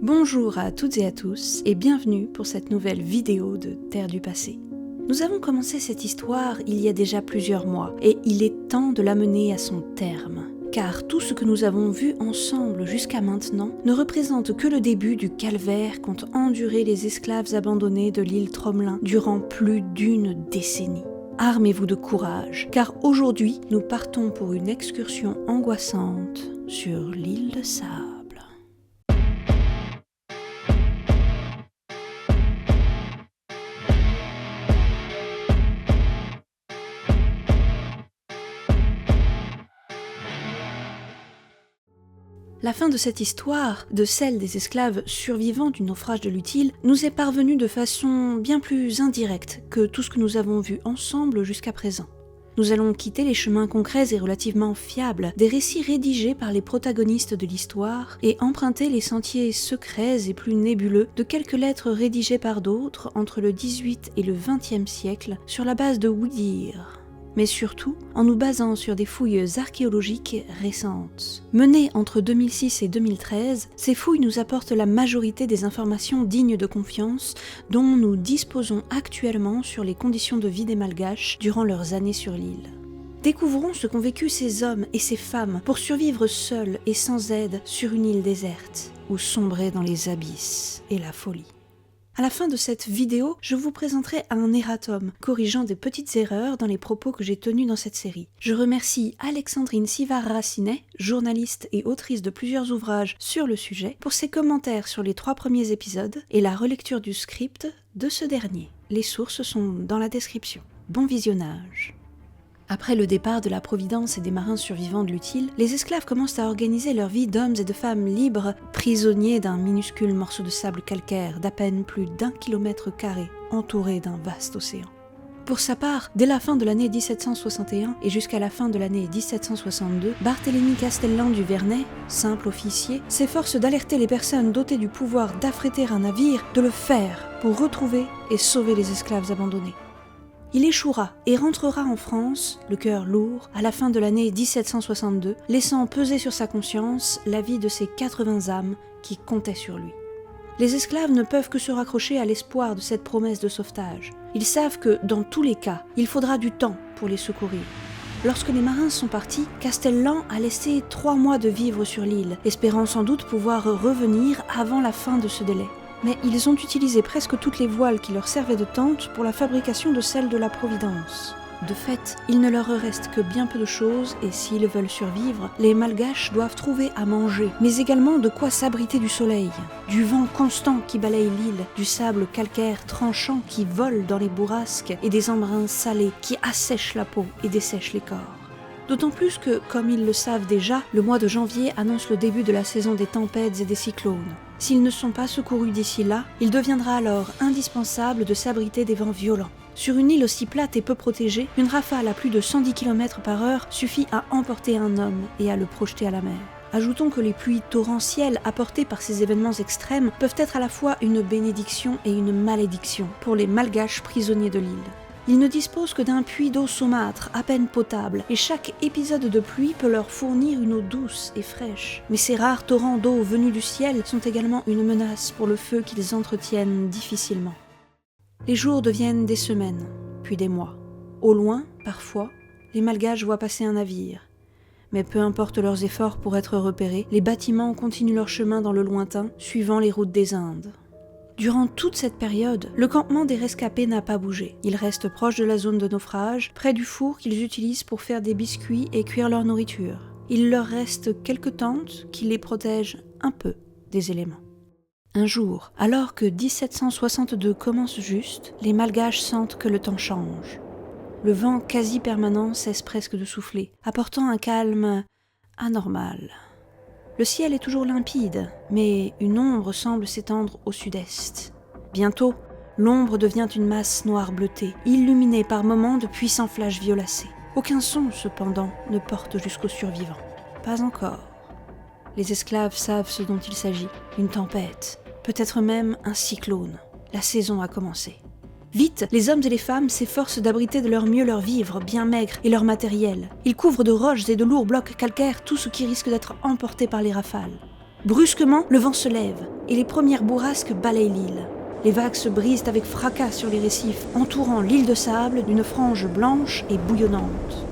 Bonjour à toutes et à tous et bienvenue pour cette nouvelle vidéo de Terre du passé. Nous avons commencé cette histoire il y a déjà plusieurs mois et il est temps de la mener à son terme. Car tout ce que nous avons vu ensemble jusqu'à maintenant ne représente que le début du calvaire qu'ont enduré les esclaves abandonnés de l'île Tromelin durant plus d'une décennie. Armez-vous de courage, car aujourd'hui nous partons pour une excursion angoissante sur l'île de Sable. La fin de cette histoire, de celle des esclaves survivants du naufrage de l'Utile, nous est parvenue de façon bien plus indirecte que tout ce que nous avons vu ensemble jusqu'à présent. Nous allons quitter les chemins concrets et relativement fiables des récits rédigés par les protagonistes de l'histoire et emprunter les sentiers secrets et plus nébuleux de quelques lettres rédigées par d'autres entre le XVIIIe et le XXe siècle sur la base de oui-dire. Mais surtout en nous basant sur des fouilles archéologiques récentes. Menées entre 2006 et 2013, ces fouilles nous apportent la majorité des informations dignes de confiance dont nous disposons actuellement sur les conditions de vie des Malgaches durant leurs années sur l'île. Découvrons ce qu'ont vécu ces hommes et ces femmes pour survivre seuls et sans aide sur une île déserte, ou sombrer dans les abysses et la folie. À la fin de cette vidéo, je vous présenterai un erratum, corrigeant des petites erreurs dans les propos que j'ai tenus dans cette série. Je remercie Alexandrine Sivar-Racinet, journaliste et autrice de plusieurs ouvrages sur le sujet, pour ses commentaires sur les 3 premiers épisodes et la relecture du script de ce dernier. Les sources sont dans la description. Bon visionnage. Après le départ de la Providence et des marins survivants de l'Utile, les esclaves commencent à organiser leur vie d'hommes et de femmes libres, prisonniers d'un minuscule morceau de sable calcaire d'à peine plus d'1 km², entouré d'un vaste océan. Pour sa part, dès la fin de l'année 1761 et jusqu'à la fin de l'année 1762, Barthélemy Castellan du Vernet, simple officier, s'efforce d'alerter les personnes dotées du pouvoir d'affréter un navire de le faire pour retrouver et sauver les esclaves abandonnés. Il échouera et rentrera en France, le cœur lourd, à la fin de l'année 1762, laissant peser sur sa conscience la vie de ses 80 âmes qui comptaient sur lui. Les esclaves ne peuvent que se raccrocher à l'espoir de cette promesse de sauvetage. Ils savent que, dans tous les cas, il faudra du temps pour les secourir. Lorsque les marins sont partis, Castellan a laissé 3 mois de vivre sur l'île, espérant sans doute pouvoir revenir avant la fin de ce délai. Mais ils ont utilisé presque toutes les voiles qui leur servaient de tente pour la fabrication de celle de la Providence. De fait, il ne leur reste que bien peu de choses et s'ils veulent survivre, les Malgaches doivent trouver à manger, mais également de quoi s'abriter du soleil, du vent constant qui balaye l'île, du sable calcaire tranchant qui vole dans les bourrasques et des embruns salés qui assèchent la peau et dessèchent les corps. D'autant plus que, comme ils le savent déjà, le mois de janvier annonce le début de la saison des tempêtes et des cyclones. S'ils ne sont pas secourus d'ici là, il deviendra alors indispensable de s'abriter des vents violents. Sur une île aussi plate et peu protégée, une rafale à plus de 110 km/h suffit à emporter un homme et à le projeter à la mer. Ajoutons que les pluies torrentielles apportées par ces événements extrêmes peuvent être à la fois une bénédiction et une malédiction pour les Malgaches prisonniers de l'île. Ils ne disposent que d'un puits d'eau saumâtre, à peine potable, et chaque épisode de pluie peut leur fournir une eau douce et fraîche. Mais ces rares torrents d'eau venus du ciel sont également une menace pour le feu qu'ils entretiennent difficilement. Les jours deviennent des semaines, puis des mois. Au loin, parfois, les Malgaches voient passer un navire. Mais peu importe leurs efforts pour être repérés, les bâtiments continuent leur chemin dans le lointain, suivant les routes des Indes. Durant toute cette période, le campement des rescapés n'a pas bougé. Ils restent proches de la zone de naufrage, près du four qu'ils utilisent pour faire des biscuits et cuire leur nourriture. Il leur reste quelques tentes qui les protègent un peu des éléments. Un jour, alors que 1762 commence juste, les Malgaches sentent que le temps change. Le vent quasi permanent cesse presque de souffler, apportant un calme anormal. Le ciel est toujours limpide, mais une ombre semble s'étendre au sud-est. Bientôt, l'ombre devient une masse noire bleutée, illuminée par moments de puissants flashs violacés. Aucun son, cependant, ne porte jusqu'aux survivants. Pas encore. Les esclaves savent ce dont il s'agit. Une tempête, peut-être même un cyclone. La saison a commencé. Vite, les hommes et les femmes s'efforcent d'abriter de leur mieux leurs vivres, bien maigres, et leur matériel. Ils couvrent de roches et de lourds blocs calcaires tout ce qui risque d'être emporté par les rafales. Brusquement, le vent se lève. et les premières bourrasques balayent l'île. Les vagues se brisent avec fracas sur les récifs, entourant l'île de sable d'une frange blanche et bouillonnante.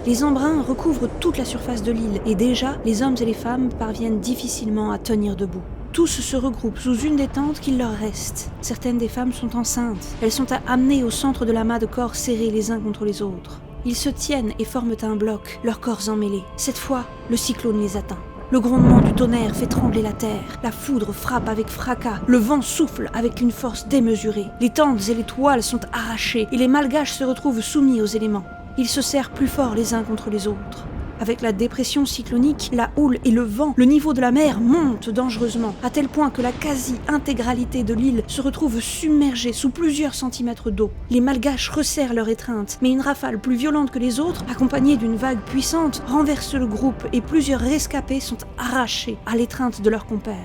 Les embruns recouvrent toute la surface de l'île et déjà, les hommes et les femmes parviennent difficilement à tenir debout. Tous se regroupent sous une des tentes qu'il leur reste. Certaines des femmes sont enceintes. Elles sont amenées au centre de l'amas de corps serrés les uns contre les autres. Ils se tiennent et forment un bloc, leurs corps emmêlés. Cette fois, le cyclone les atteint. Le grondement du tonnerre fait trembler la terre. La foudre frappe avec fracas. Le vent souffle avec une force démesurée. Les tentes et les toiles sont arrachées et les malgaches se retrouvent soumis aux éléments. Ils se serrent plus fort les uns contre les autres. Avec la dépression cyclonique, la houle et le vent, le niveau de la mer monte dangereusement, à tel point que la quasi-intégralité de l'île se retrouve submergée sous plusieurs centimètres d'eau. Les malgaches resserrent leur étreinte, mais une rafale plus violente que les autres, accompagnée d'une vague puissante, renverse le groupe et plusieurs rescapés sont arrachés à l'étreinte de leurs compères.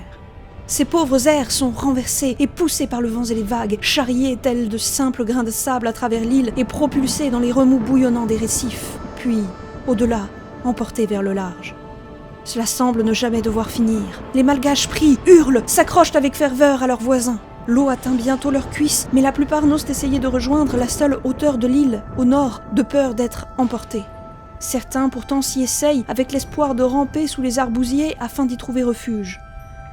Ces pauvres airs sont renversés et poussés par le vent et les vagues, charriés tels de simples grains de sable à travers l'île et propulsés dans les remous bouillonnants des récifs. Puis, au-delà, emportés vers le large. Cela semble ne jamais devoir finir. Les malgaches prient, hurlent, s'accrochent avec ferveur à leurs voisins. L'eau atteint bientôt leurs cuisses, mais la plupart n'osent essayer de rejoindre la seule hauteur de l'île, au nord, de peur d'être emportés. Certains pourtant s'y essayent avec l'espoir de ramper sous les arbousiers afin d'y trouver refuge.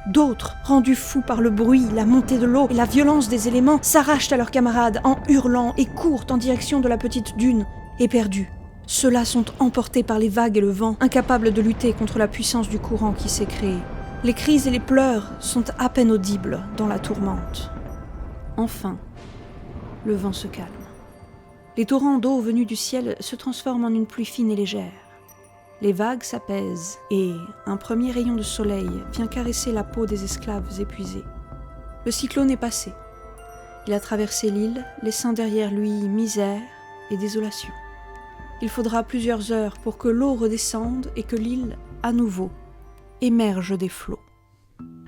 D'autres, rendus fous par le bruit, la montée de l'eau et la violence des éléments, s'arrachent à leurs camarades en hurlant et courent en direction de la petite dune, éperdus. Ceux-là sont emportés par les vagues et le vent, incapables de lutter contre la puissance du courant qui s'est créé. Les cris et les pleurs sont à peine audibles dans la tourmente. Enfin, le vent se calme. Les torrents d'eau venus du ciel se transforment en une pluie fine et légère. Les vagues s'apaisent et un premier rayon de soleil vient caresser la peau des esclaves épuisés. Le cyclone est passé. Il a traversé l'île, laissant derrière lui misère et désolation. Il faudra plusieurs heures pour que l'eau redescende et que l'île, à nouveau, émerge des flots.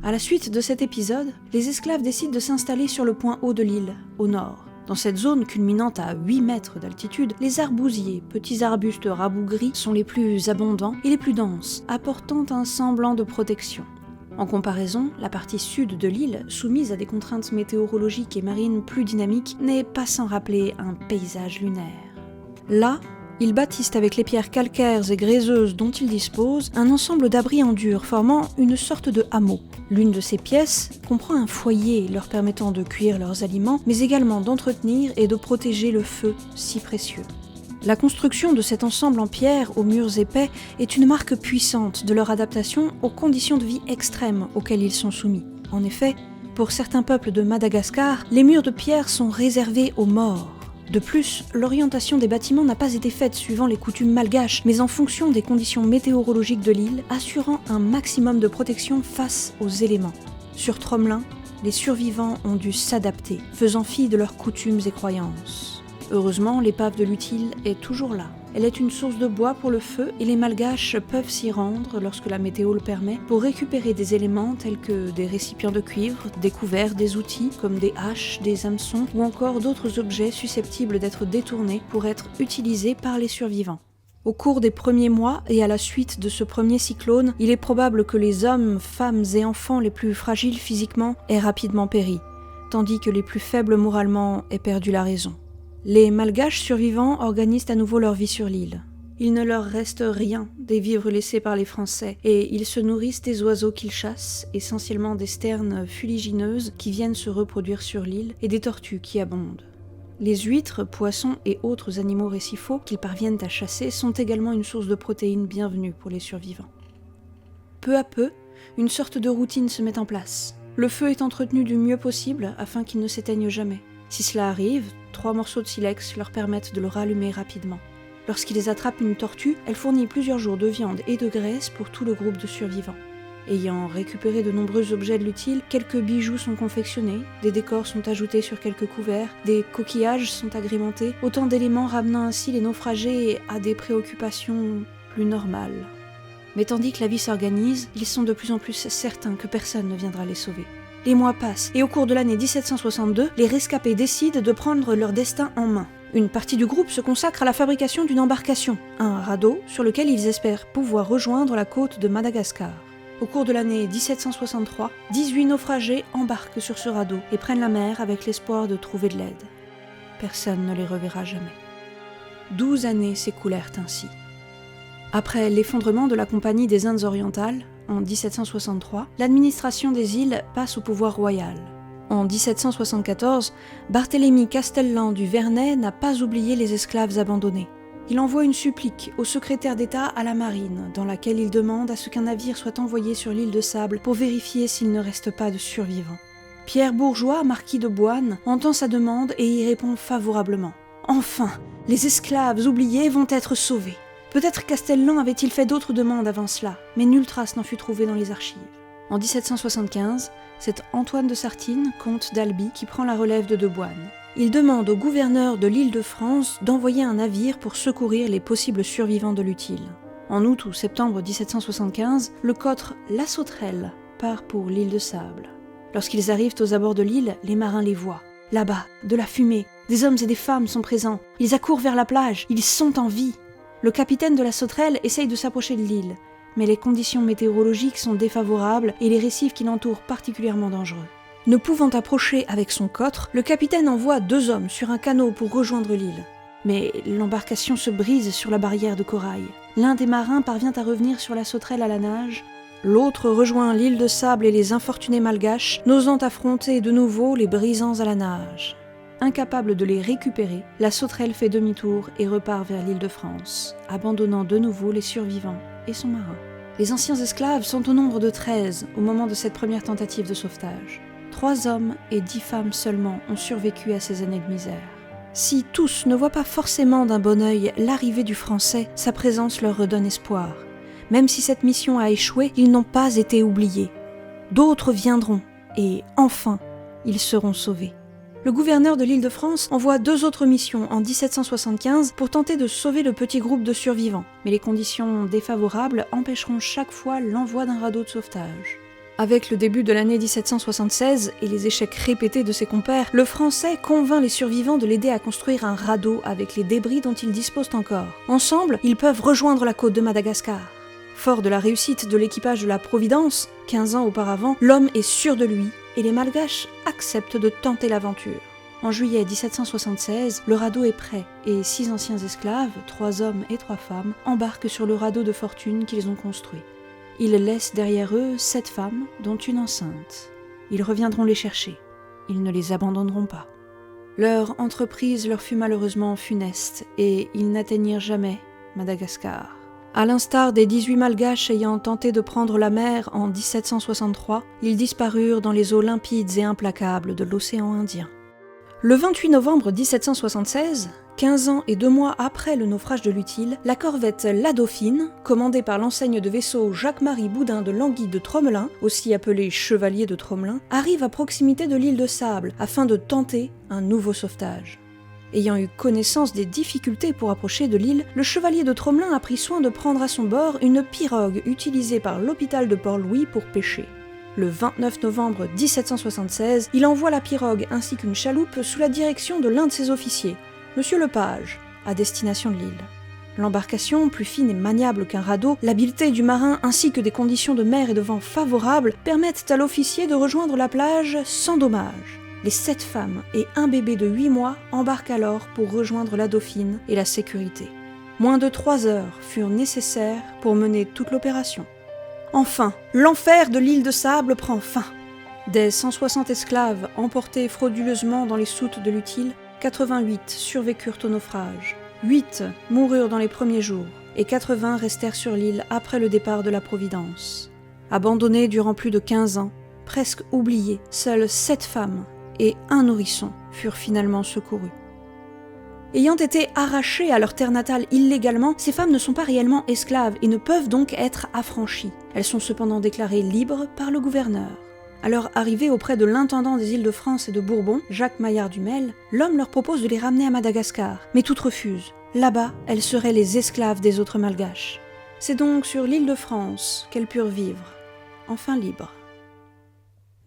À la suite de cet épisode, les esclaves décident de s'installer sur le point haut de l'île, au nord. Dans cette zone culminante à 8 mètres d'altitude, les arbousiers, petits arbustes rabougris, sont les plus abondants et les plus denses, apportant un semblant de protection. En comparaison, la partie sud de l'île, soumise à des contraintes météorologiques et marines plus dynamiques, n'est pas sans rappeler un paysage lunaire. Là, ils bâtissent avec les pierres calcaires et gréseuses dont ils disposent un ensemble d'abris en dur formant une sorte de hameau. L'une de ces pièces comprend un foyer leur permettant de cuire leurs aliments, mais également d'entretenir et de protéger le feu si précieux. La construction de cet ensemble en pierre aux murs épais est une marque puissante de leur adaptation aux conditions de vie extrêmes auxquelles ils sont soumis. En effet, pour certains peuples de Madagascar, les murs de pierre sont réservés aux morts. De plus, l'orientation des bâtiments n'a pas été faite suivant les coutumes malgaches, mais en fonction des conditions météorologiques de l'île, assurant un maximum de protection face aux éléments. Sur Tromelin, les survivants ont dû s'adapter, faisant fi de leurs coutumes et croyances. Heureusement, l'épave de l'Utile est toujours là. Elle est une source de bois pour le feu et les malgaches peuvent s'y rendre lorsque la météo le permet pour récupérer des éléments tels que des récipients de cuivre, des couverts, des outils comme des haches, des hameçons ou encore d'autres objets susceptibles d'être détournés pour être utilisés par les survivants. Au cours des premiers mois et à la suite de ce premier cyclone, il est probable que les hommes, femmes et enfants les plus fragiles physiquement aient rapidement péri, tandis que les plus faibles moralement aient perdu la raison. Les malgaches survivants organisent à nouveau leur vie sur l'île. Il ne leur reste rien des vivres laissés par les Français et ils se nourrissent des oiseaux qu'ils chassent, essentiellement des sternes fuligineuses qui viennent se reproduire sur l'île et des tortues qui abondent. Les huîtres, poissons et autres animaux récifaux qu'ils parviennent à chasser sont également une source de protéines bienvenue pour les survivants. Peu à peu, une sorte de routine se met en place. Le feu est entretenu du mieux possible afin qu'il ne s'éteigne jamais. Si cela arrive, 3 morceaux de silex leur permettent de le rallumer rapidement. Lorsqu'ils attrapent une tortue, elle fournit plusieurs jours de viande et de graisse pour tout le groupe de survivants. Ayant récupéré de nombreux objets de l'utile, quelques bijoux sont confectionnés, des décors sont ajoutés sur quelques couverts, des coquillages sont agrémentés, autant d'éléments ramenant ainsi les naufragés à des préoccupations plus normales. Mais tandis que la vie s'organise, ils sont de plus en plus certains que personne ne viendra les sauver. Les mois passent, et au cours de l'année 1762, les rescapés décident de prendre leur destin en main. Une partie du groupe se consacre à la fabrication d'une embarcation, un radeau sur lequel ils espèrent pouvoir rejoindre la côte de Madagascar. Au cours de l'année 1763, 18 naufragés embarquent sur ce radeau et prennent la mer avec l'espoir de trouver de l'aide. Personne ne les reverra jamais. 12 années s'écoulèrent ainsi. Après l'effondrement de la Compagnie des Indes orientales, en 1763, l'administration des îles passe au pouvoir royal. En 1774, Barthélemy Castellan du Vernet n'a pas oublié les esclaves abandonnés. Il envoie une supplique au secrétaire d'État à la marine, dans laquelle il demande à ce qu'un navire soit envoyé sur l'île de Sable pour vérifier s'il ne reste pas de survivants. Pierre Bourgeois, marquis de Boine, entend sa demande et y répond favorablement. Enfin, les esclaves oubliés vont être sauvés. Peut-être Castellan avait-il fait d'autres demandes avant cela, mais nulle trace n'en fut trouvée dans les archives. En 1775, c'est Antoine de Sartine, comte d'Albi, qui prend la relève de Boine. Il demande au gouverneur de l'Île-de-France d'envoyer un navire pour secourir les possibles survivants de l'Utile. En août ou septembre 1775, le cotre La Sauterelle part pour l'île de Sable. Lorsqu'ils arrivent aux abords de l'île, les marins les voient. Là-bas, de la fumée, des hommes et des femmes sont présents. Ils accourent vers la plage, ils sont en vie. Le capitaine de La Sauterelle essaye de s'approcher de l'île, mais les conditions météorologiques sont défavorables et les récifs qui l'entourent particulièrement dangereux. Ne pouvant approcher avec son cotre, le capitaine envoie 2 hommes sur un canot pour rejoindre l'île. Mais l'embarcation se brise sur la barrière de corail. L'un des marins parvient à revenir sur La Sauterelle à la nage, l'autre rejoint l'île de Sable et les infortunés malgaches, n'osant affronter de nouveau les brisants à la nage. Incapable de les récupérer, La Sauterelle fait demi-tour et repart vers l'île de France, abandonnant de nouveau les survivants et son marin. Les anciens esclaves sont au nombre de 13 au moment de cette première tentative de sauvetage. 3 hommes et 10 femmes seulement ont survécu à ces années de misère. Si tous ne voient pas forcément d'un bon œil l'arrivée du Français, sa présence leur redonne espoir. Même si cette mission a échoué, ils n'ont pas été oubliés. D'autres viendront, et enfin, ils seront sauvés. Le gouverneur de l'Île-de-France envoie 2 autres missions en 1775 pour tenter de sauver le petit groupe de survivants, mais les conditions défavorables empêcheront chaque fois l'envoi d'un radeau de sauvetage. Avec le début de l'année 1776 et les échecs répétés de ses compères, le Français convainc les survivants de l'aider à construire un radeau avec les débris dont ils disposent encore. Ensemble, ils peuvent rejoindre la côte de Madagascar. Fort de la réussite de l'équipage de la Providence, 15 ans auparavant, l'homme est sûr de lui et les Malgaches acceptent de tenter l'aventure. En juillet 1776, le radeau est prêt et 6 anciens esclaves, 3 hommes et 3 femmes, embarquent sur le radeau de fortune qu'ils ont construit. Ils laissent derrière eux 7 femmes, dont une enceinte. Ils reviendront les chercher. Ils ne les abandonneront pas. Leur entreprise leur fut malheureusement funeste et ils n'atteignirent jamais Madagascar. À l'instar des 18 Malgaches ayant tenté de prendre la mer en 1763, ils disparurent dans les eaux limpides et implacables de l'océan Indien. Le 28 novembre 1776, 15 ans et 2 mois après le naufrage de l'Utile, la corvette La Dauphine, commandée par l'enseigne de vaisseau Jacques-Marie Boudin de Languille de Tromelin, aussi appelé Chevalier de Tromelin, arrive à proximité de l'île de Sable afin de tenter un nouveau sauvetage. Ayant eu connaissance des difficultés pour approcher de l'île, le chevalier de Tromelin a pris soin de prendre à son bord une pirogue utilisée par l'hôpital de Port-Louis pour pêcher. Le 29 novembre 1776, il envoie la pirogue ainsi qu'une chaloupe sous la direction de l'un de ses officiers, Monsieur Lepage, à destination de l'île. L'embarcation, plus fine et maniable qu'un radeau, l'habileté du marin ainsi que des conditions de mer et de vent favorables permettent à l'officier de rejoindre la plage sans dommage. Les 7 femmes et un bébé de 8 mois embarquent alors pour rejoindre la Dauphine et la sécurité. Moins de 3 heures furent nécessaires pour mener toute l'opération. Enfin, l'enfer de l'île de Sable prend fin. Des 160 esclaves emportés frauduleusement dans les soutes de l'Utile, 88 survécurent au naufrage. 8 moururent dans les premiers jours et 80 restèrent sur l'île après le départ de la Providence. Abandonnés durant plus de 15 ans, presque oubliés, seules 7 femmes et un nourrisson furent finalement secourus. Ayant été arrachées à leur terre natale illégalement, ces femmes ne sont pas réellement esclaves et ne peuvent donc être affranchies. Elles sont cependant déclarées libres par le gouverneur. À leur arrivée auprès de l'intendant des Îles-de-France et de Bourbon, Jacques Maillard-Dumel, l'homme leur propose de les ramener à Madagascar, mais toutes refusent. Là-bas, elles seraient les esclaves des autres Malgaches. C'est donc sur l'île de France qu'elles purent vivre, enfin libres.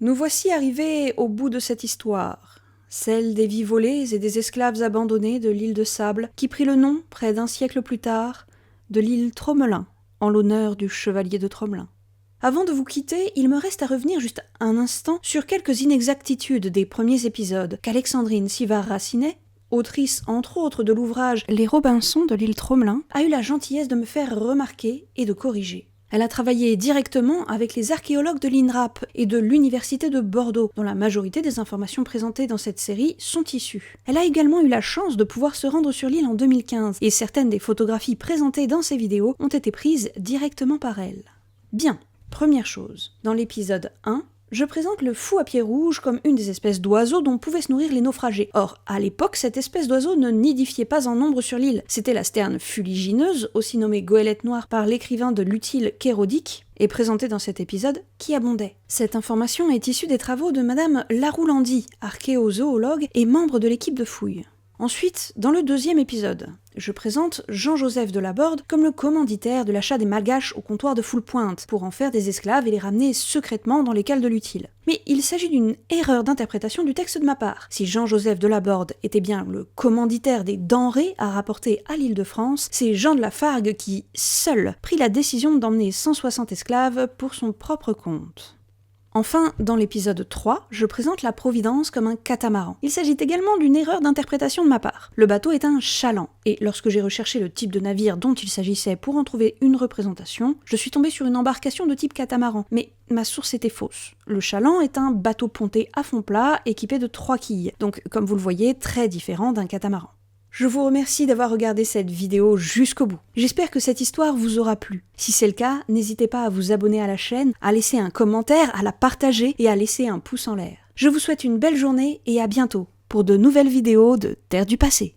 Nous voici arrivés au bout de cette histoire, celle des vies volées et des esclaves abandonnés de l'île de Sable, qui prit le nom, près d'1 siècle plus tard, de l'île Tromelin, en l'honneur du chevalier de Tromelin. Avant de vous quitter, il me reste à revenir juste un instant sur quelques inexactitudes des premiers épisodes qu'Alexandrine Sivard-Racinet, autrice entre autres de l'ouvrage Les Robinson de l'île Tromelin, a eu la gentillesse de me faire remarquer et de corriger. Elle a travaillé directement avec les archéologues de l'INRAP et de l'Université de Bordeaux, dont la majorité des informations présentées dans cette série sont issues. Elle a également eu la chance de pouvoir se rendre sur l'île en 2015, et certaines des photographies présentées dans ces vidéos ont été prises directement par elle. Bien, première chose, dans l'épisode 1, je présente le fou à pieds rouges comme une des espèces d'oiseaux dont pouvaient se nourrir les naufragés. Or, à l'époque, cette espèce d'oiseau ne nidifiait pas en nombre sur l'île. C'était la sterne fuligineuse, aussi nommée goélette noire par l'écrivain de l'utile Kérodic, et présentée dans cet épisode, qui abondait. Cette information est issue des travaux de Madame Laroulandy, archéozoologue et membre de l'équipe de fouilles. Ensuite, dans le deuxième épisode, je présente Jean-Joseph de Laborde comme le commanditaire de l'achat des malgaches au comptoir de Foule-Pointe, pour en faire des esclaves et les ramener secrètement dans les cales de l'utile. Mais il s'agit d'une erreur d'interprétation du texte de ma part. Si Jean-Joseph de Laborde était bien le commanditaire des denrées à rapporter à l'île de France, c'est Jean de Lafargue qui, seul, prit la décision d'emmener 160 esclaves pour son propre compte. Enfin, dans l'épisode 3, je présente la Providence comme un catamaran. Il s'agit également d'une erreur d'interprétation de ma part. Le bateau est un chaland, et lorsque j'ai recherché le type de navire dont il s'agissait pour en trouver une représentation, je suis tombée sur une embarcation de type catamaran, mais ma source était fausse. Le chaland est un bateau ponté à fond plat, équipé de 3 quilles, donc comme vous le voyez, très différent d'un catamaran. Je vous remercie d'avoir regardé cette vidéo jusqu'au bout. J'espère que cette histoire vous aura plu. Si c'est le cas, n'hésitez pas à vous abonner à la chaîne, à laisser un commentaire, à la partager et à laisser un pouce en l'air. Je vous souhaite une belle journée et à bientôt pour de nouvelles vidéos de Terre du Passé.